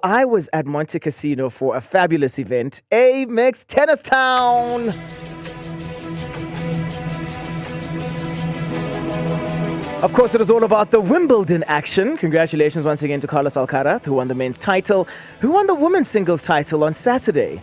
I was at Monte Casino for a fabulous event, A-Mix Tennis Town. Of course, it was all about the Wimbledon action. Congratulations once again to Carlos Alcaraz, who won the men's title, who won the women's singles title on Saturday.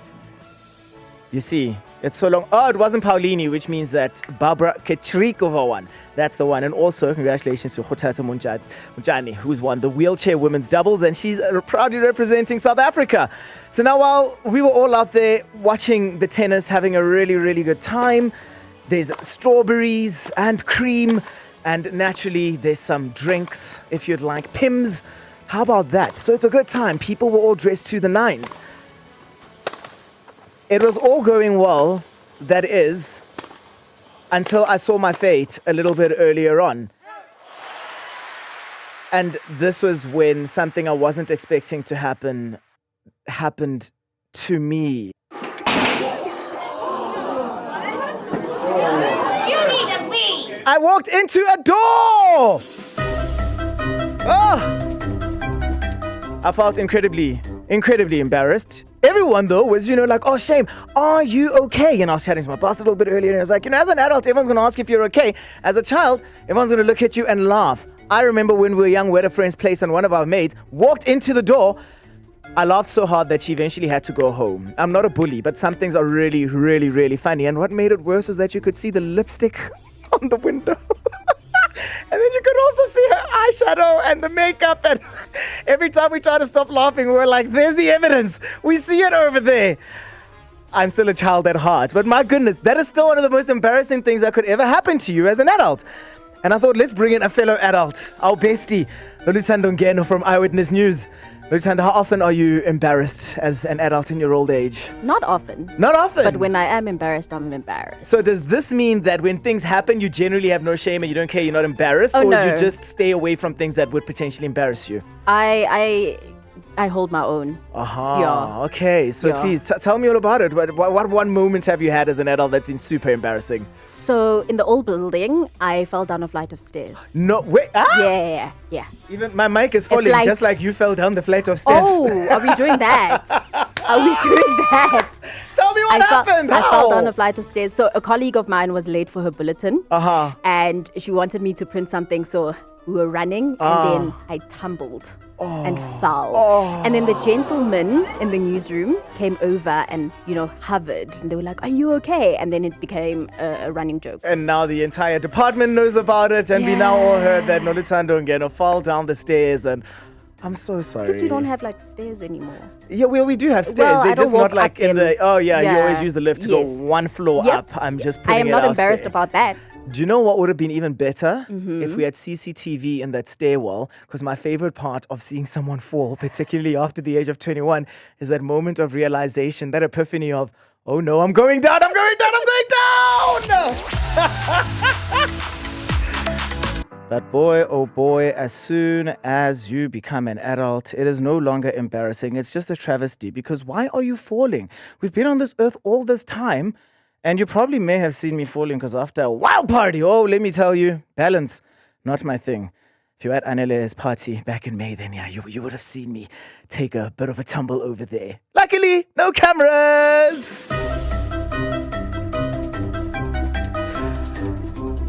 You see, it's so long. Oh, it wasn't Paulini, which means that Barbara Ketrikova won. That's the one. And also, congratulations to Khothatha Munjani, who's won the wheelchair women's doubles, and she's proudly representing South Africa. So now, while we were all out there watching the tennis, having a really, really good time, there's strawberries and cream, and naturally, there's some drinks, if you'd like, Pims. How about that? So it's a good time. People were all dressed to the nines. It was all going well, that is, until I saw my fate a little bit earlier on. And this was when something I wasn't expecting to happen happened to me. You need to leave! I walked into a door! Oh! I felt incredibly embarrassed. Everyone, though, was, like, oh, shame, are you okay? And I was chatting to my boss a little bit earlier, and I was like, as an adult, everyone's going to ask if you're okay. As a child, everyone's going to look at you and laugh. I remember when we were young, we had a friend's place, and one of our mates walked into the door. I laughed so hard that she eventually had to go home. I'm not a bully, but some things are really, really, really funny. And what made it worse is that you could see the lipstick on the window. And then you could also see her eyeshadow and the makeup. And every time we try to stop laughing, we're like, there's the evidence. We see it over there. I'm still a child at heart. But my goodness, that is still one of the most embarrassing things that could ever happen to you as an adult. And I thought, let's bring in a fellow adult, our bestie, Noluthando Ngeno from Eyewitness News. Noluthando, how often are you embarrassed as an adult in your old age? Not often. Not often? But when I am embarrassed, I'm embarrassed. So does this mean that when things happen, you generally have no shame and you don't care, you're not embarrassed? Oh, or no. you just stay away from things that would potentially embarrass you? I hold my own. Aha. Yeah. Okay. So Yeah. please tell me all about it. What one moment have you had as an adult that's been super embarrassing? So in the old building, I fell down a flight of stairs. No, wait. Yeah. Even my mic is falling flight. just like you fell down the flight of stairs. Oh, are we doing that? Are we doing that? Tell me what happened. I fell How? down a flight of stairs. So a colleague of mine was late for her bulletin. Uh-huh. And she wanted me to print something. So we were running and then I tumbled and fell. And then the gentleman in the newsroom came over and, hovered. And they were like, are you okay? And then it became a running joke. And now the entire department knows about it. And we now all heard that Noluthando Ngeno fell down the stairs. And I'm so sorry. Because we don't have stairs anymore. Yeah, we do have stairs. Well, They're I don't just not walk like up in them. the... Oh, yeah, you Yeah. always use the lift to Yes. go one floor Yep. up. I'm just putting I am it not out embarrassed there. about that. Do you know what would have been even better? Mm-hmm. If we had CCTV in that stairwell? Because my favorite part of seeing someone fall, particularly after the age of 21, is that moment of realization, that epiphany of, oh no, I'm going down! But boy, oh boy, as soon as you become an adult, it is no longer embarrassing. It's just a travesty, because why are you falling? We've been on this earth all this time, and you probably may have seen me falling because after a wild party, let me tell you, balance, not my thing. If you were at Anele's party back in May, then yeah, you would have seen me take a bit of a tumble over there. Luckily, no cameras!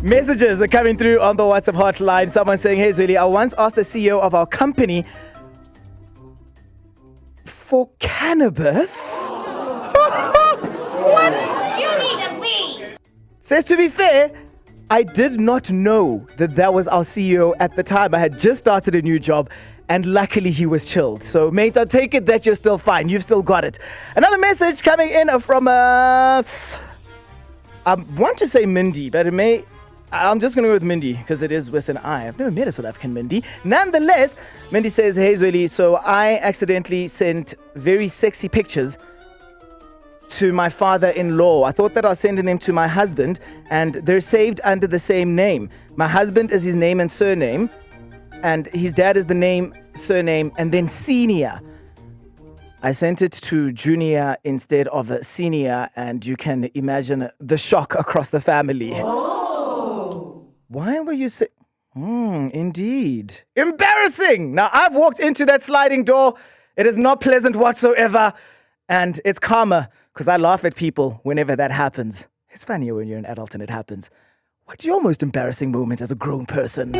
Messages are coming through on the WhatsApp hotline. Someone saying, hey Zweli, I once asked the CEO of our company for cannabis. What? You need to leave! Says, to be fair, I did not know that was our CEO at the time. I had just started a new job, and luckily he was chilled. So, mate, I take it that you're still fine. You've still got it. Another message coming in from, I want to say Mindy, but I'm just going to go with Mindy because it is with an I. I've never met a South African Mindy. Nonetheless, Mindy says, hey, Zweli, so I accidentally sent very sexy pictures to my father-in-law. I thought that I was sending them to my husband, and they're saved under the same name. My husband is his name and surname, and his dad is the name, surname, and then senior. I sent it to Junior instead of Senior, and you can imagine the shock across the family. Why were you saying... indeed. Embarrassing! Now, I've walked into that sliding door It is not pleasant whatsoever. And it's karma, because I laugh at people whenever that happens. It's funny when you're an adult and it happens. What's your most embarrassing moment as a grown person?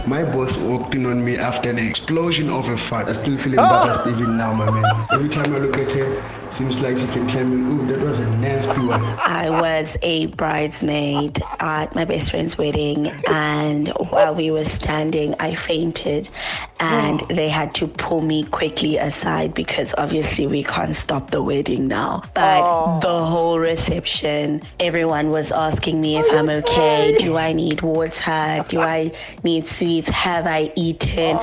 My boss walked in on me after the explosion of a fart. I still feel embarrassed even now, my man. Every time I look at her, seems like she can tell me, ooh, that was a nasty one. I was a bridesmaid at my best friend's wedding, and while we were standing, I fainted, and they had to pull me quickly aside because obviously we can't stop the wedding now. But the whole reception, everyone was asking me if I'm okay. Do I need water? Do I need sweets? Have I eaten?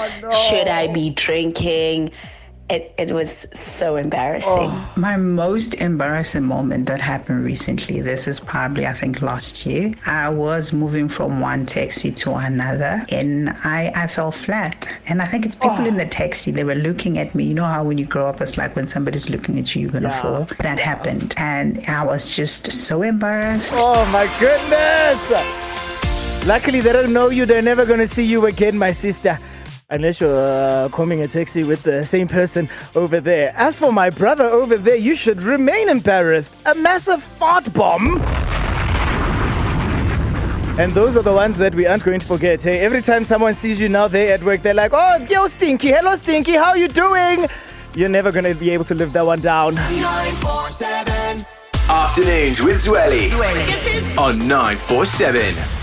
Should I be drinking? It was so embarrassing. My most embarrassing moment that happened recently, this is probably, I think, last year. I was moving from one taxi to another, and I fell flat. And I think it's people in the taxi, they were looking at me. You know how when you grow up, it's like when somebody's looking at you, you're going to fall. That happened. And I was just so embarrassed. Oh, my goodness. Luckily, they don't know you. They're never going to see you again, my sister. Unless you're combing a taxi with the same person over there. As for my brother over there, you should remain embarrassed. A massive fart bomb. And those are the ones that we aren't going to forget. Hey, every time someone sees you now there at work, they're like, oh, yo, Stinky. Hello, Stinky. How you doing? You're never going to be able to live that one down. 947 Afternoons with Zweli on 947.